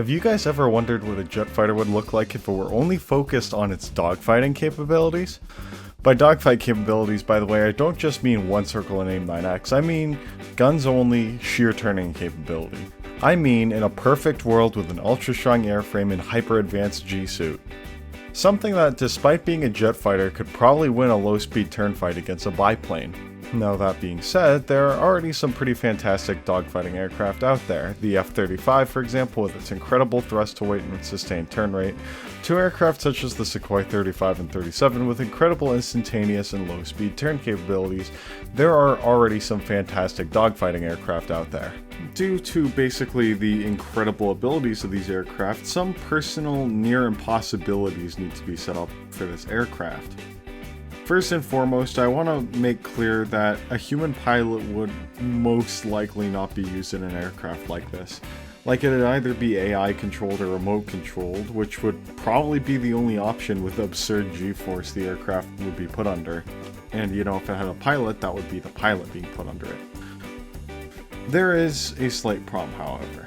Have you guys ever wondered what a jet fighter would look like if it were only focused on its dogfighting capabilities? By dogfight capabilities, by the way, I don't just mean one circle and aim 9x, I mean guns only, sheer turning capability. I mean in a perfect world with an ultra strong airframe and hyper advanced G-suit. Something that, despite being a jet fighter, could probably win a low speed turn fight against a biplane. Now that being said, there are already some pretty fantastic dogfighting aircraft out there. The F-35, for example, with its incredible thrust to weight and sustained turn rate, to aircraft such as the Sukhoi 35 and 37 with incredible instantaneous and low speed turn capabilities. There are already some fantastic dogfighting aircraft out there. Due to basically the incredible abilities of these aircraft, some personal near impossibilities need to be set up for this aircraft. First and foremost, I want to make clear that a human pilot would most likely not be used in an aircraft like this. Like, it'd either be AI controlled or remote controlled, which would probably be the only option with the absurd G-force the aircraft would be put under. And you know, if it had a pilot, that would be the pilot being put under it. There is a slight problem, however.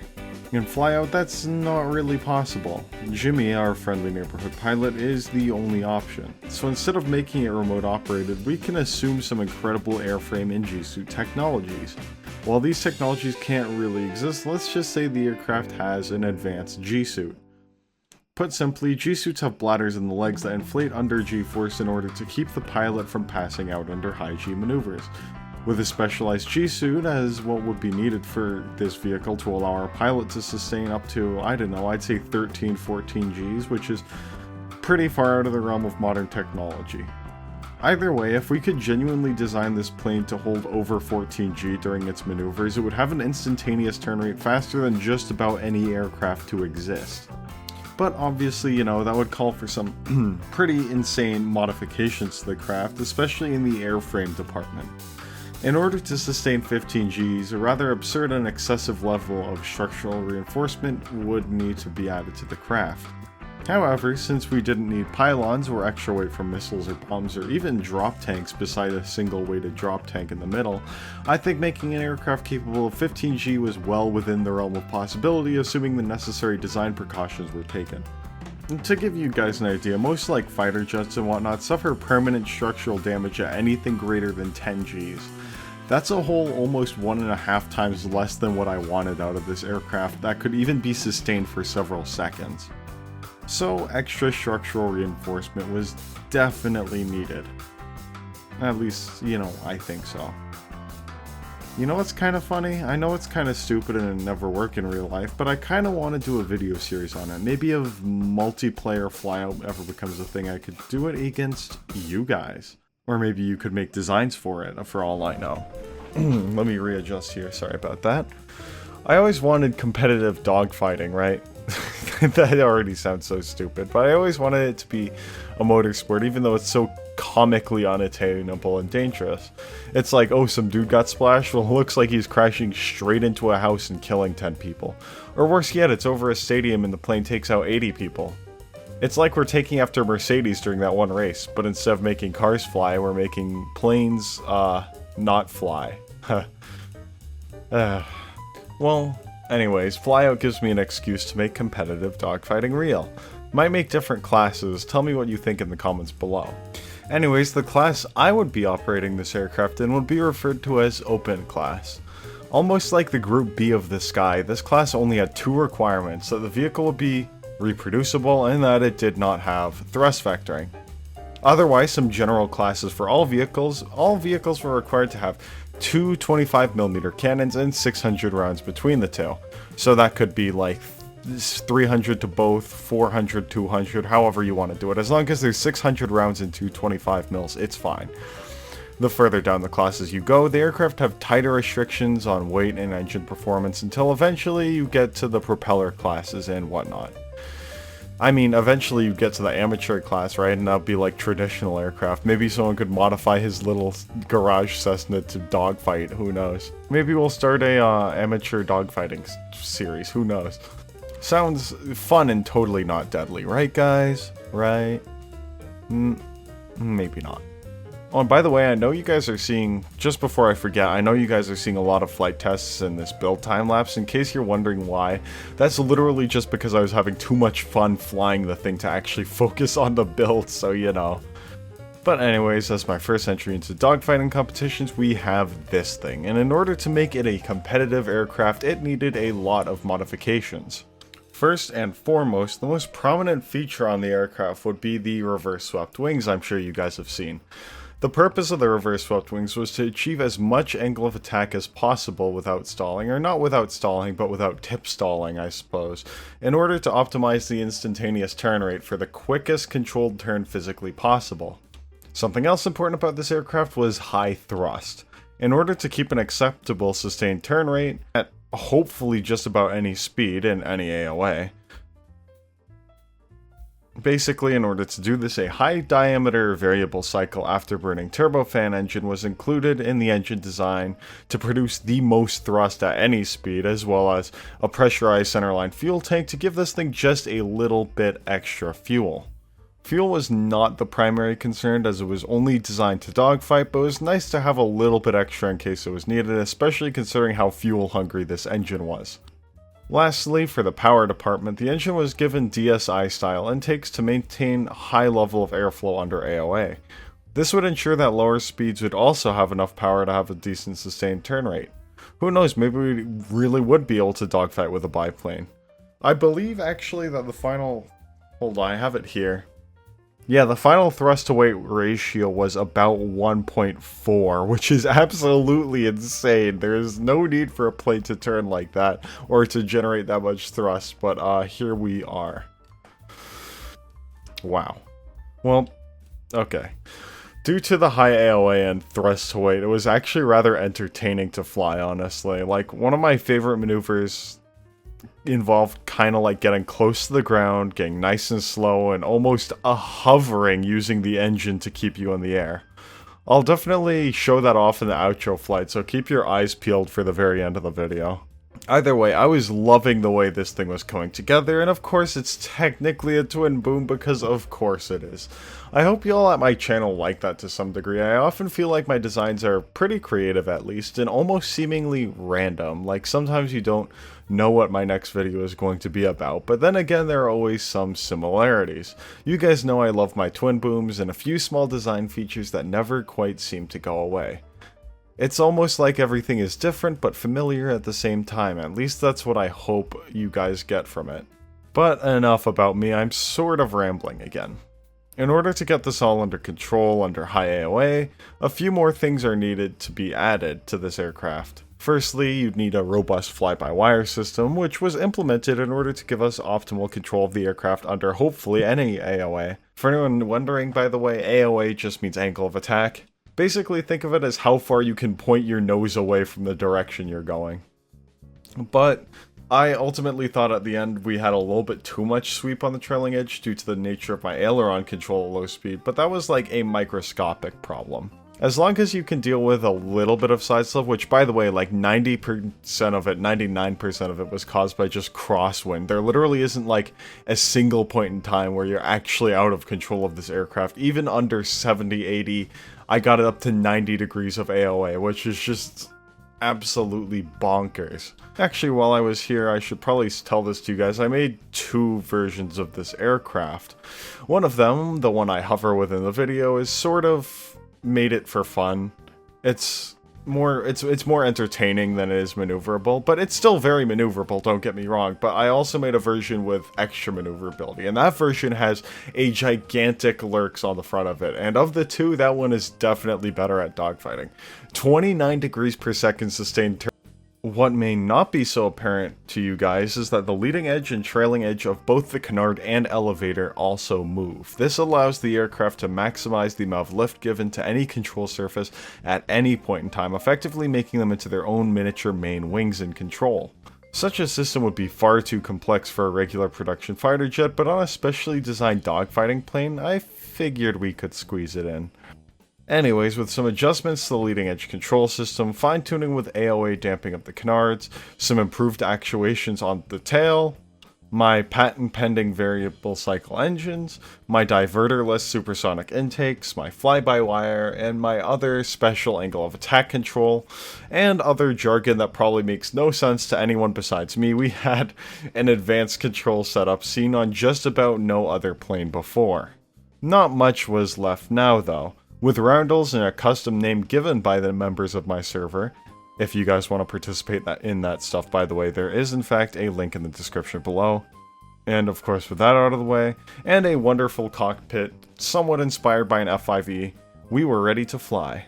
In Flyout, that's not really possible. Jimmy, our friendly neighborhood pilot, is the only option. So instead of making it remote operated, we can assume some incredible airframe and G-suit technologies. While these technologies can't really exist, let's just say the aircraft has an advanced G-suit. Put simply, G-suits have bladders in the legs that inflate under G-force in order to keep the pilot from passing out under high G maneuvers. With a specialized G-suit as what would be needed for this vehicle to allow our pilot to sustain up to, I don't know, I'd say 13, 14 Gs, which is pretty far out of the realm of modern technology. Either way, if we could genuinely design this plane to hold over 14 G during its maneuvers, it would have an instantaneous turn rate faster than just about any aircraft to exist. But obviously, you know, that would call for some pretty insane modifications to the craft, especially in the airframe department. In order to sustain 15 Gs, a rather absurd and excessive level of structural reinforcement would need to be added to the craft. However, since we didn't need pylons or extra weight from missiles or bombs or even drop tanks beside a single weighted drop tank in the middle, I think making an aircraft capable of 15 G was well within the realm of possibility, assuming the necessary design precautions were taken. And to give you guys an idea, most like fighter jets and whatnot suffer permanent structural damage at anything greater than 10 Gs. That's a whole almost 1.5 times less than what I wanted out of this aircraft that could even be sustained for several seconds. So extra structural reinforcement was definitely needed. At least, you know, I think so. You know what's kind of funny? I know it's kind of stupid and it'd never work in real life, but I kind of want to do a video series on it. Maybe if multiplayer Flyout ever becomes a thing, I could do it against you guys. Or maybe you could make designs for it, for all I know. Let me readjust here, sorry about that. I always wanted competitive dogfighting, right? That already sounds so stupid, but I always wanted it to be a motorsport, even though it's so comically unattainable and dangerous. It's like, oh, some dude got splashed? Well, it looks like he's crashing straight into a house and killing 10 people. Or worse yet, it's over a stadium and the plane takes out 80 people. It's like we're taking after Mercedes during that one race, but instead of making cars fly, we're making planes, not fly. Well, anyways, Flyout gives me an excuse to make competitive dogfighting real. Might make different classes, tell me what you think in the comments below. Anyways, the class I would be operating this aircraft in would be referred to as Open Class. Almost like the Group B of the Sky, this class only had two requirements: that the vehicle would be reproducible and that it did not have thrust vectoring. Otherwise, some general classes for all vehicles were required to have two 25mm cannons and 600 rounds between the two. So that could be like 300 to both, 400, 200, however you want to do it. As long as there's 600 rounds in two 25mm, it's fine. The further down the classes you go, the aircraft have tighter restrictions on weight and engine performance until eventually you get to the propeller classes and whatnot. I mean, eventually you get to the amateur class, right? And that'll be like traditional aircraft. Maybe someone could modify his little garage Cessna to dogfight, who knows? Maybe we'll start a amateur dogfighting series, who knows? Sounds fun and totally not deadly, right guys? Right? Maybe not. Oh, and by the way, I know you guys are seeing, just before I forget, I know you guys are seeing a lot of flight tests in this build time-lapse. In case you're wondering why, that's literally just because I was having too much fun flying the thing to actually focus on the build, so you know. But anyways, as my first entry into dogfighting competitions, we have this thing, and in order to make it a competitive aircraft, it needed a lot of modifications. First and foremost, the most prominent feature on the aircraft would be the reverse swept wings I'm sure you guys have seen. The purpose of the reverse swept wings was to achieve as much angle of attack as possible without stalling, or not without stalling, but without tip stalling, I suppose, in order to optimize the instantaneous turn rate for the quickest controlled turn physically possible. Something else important about this aircraft was high thrust. In order to keep an acceptable sustained turn rate at hopefully just about any speed in any AOA, basically, in order to do this, a high-diameter variable cycle afterburning turbofan engine was included in the engine design to produce the most thrust at any speed, as well as a pressurized centerline fuel tank to give this thing just a little bit extra fuel. Fuel was not the primary concern, as it was only designed to dogfight, but it was nice to have a little bit extra in case it was needed, especially considering how fuel-hungry this engine was. Lastly, for the power department, the engine was given DSI-style intakes to maintain a high level of airflow under AOA. This would ensure that lower speeds would also have enough power to have a decent sustained turn rate. Who knows, maybe we really would be able to dogfight with a biplane. I believe actually that the final... hold on, I have it here. Yeah, the final thrust to weight ratio was about 1.4, which is absolutely insane. There is no need for a plane to turn like that or to generate that much thrust, but here we are. Wow. Well, okay. Due to the high AOA and thrust to weight, it was actually rather entertaining to fly, honestly. Like, one of my favorite maneuvers involved kind of like getting close to the ground, getting nice and slow, and almost hovering using the engine to keep you in the air. I'll definitely show that off in the outro flight, so keep your eyes peeled for the very end of the video. Either way, I was loving the way this thing was coming together, and of course it's technically a twin boom because of course it is. I hope you all at my channel like that to some degree. I often feel like my designs are pretty creative at least, and almost seemingly random. Like sometimes you don't know what my next video is going to be about, but then again there are always some similarities. You guys know I love my twin booms and a few small design features that never quite seem to go away. It's almost like everything is different but familiar at the same time, at least that's what I hope you guys get from it. But enough about me, I'm sort of rambling again. In order to get this all under control under high AOA, a few more things are needed to be added to this aircraft. Firstly, you'd need a robust fly-by-wire system, which was implemented in order to give us optimal control of the aircraft under hopefully any AOA. For anyone wondering, by the way, AOA just means angle of attack. Basically, think of it as how far you can point your nose away from the direction you're going. But I ultimately thought at the end we had a little bit too much sweep on the trailing edge due to the nature of my aileron control at low speed, but that was like a microscopic problem. As long as you can deal with a little bit of side slip, which by the way, like 90% of it, 99% of it was caused by just crosswind. There literally isn't like a single point in time where you're actually out of control of this aircraft. Even under 70, 80, I got it up to 90 degrees of AOA, which is just absolutely bonkers. Actually, while I was here, I should probably tell this to you guys. I made two versions of this aircraft. One of them, the one I hover with in the video, is sort of made it for fun. It's more entertaining than it is maneuverable, but it's still very maneuverable, don't get me wrong. But I also made a version with extra maneuverability, and that version has a gigantic lurks on the front of it, and of the two, that one is definitely better at dogfighting. 29 degrees per second sustained turn. What may not be so apparent to you guys is that the leading edge and trailing edge of both the canard and elevator also move. This allows the aircraft to maximize the amount of lift given to any control surface at any point in time, effectively making them into their own miniature main wings in control. Such a system would be far too complex for a regular production fighter jet, but on a specially designed dogfighting plane, I figured we could squeeze it in. Anyways, with some adjustments to the leading edge control system, fine-tuning with AOA damping up the canards, some improved actuations on the tail, my patent-pending variable cycle engines, my diverterless supersonic intakes, my fly-by-wire, and my other special angle of attack control, and other jargon that probably makes no sense to anyone besides me. We had an advanced control setup seen on just about no other plane before. Not much was left now though, with roundels and a custom name given by the members of my server. If you guys want to participate in that stuff, by the way, there is in fact a link in the description below. And of course, with that out of the way, and a wonderful cockpit, somewhat inspired by an F5E, we were ready to fly.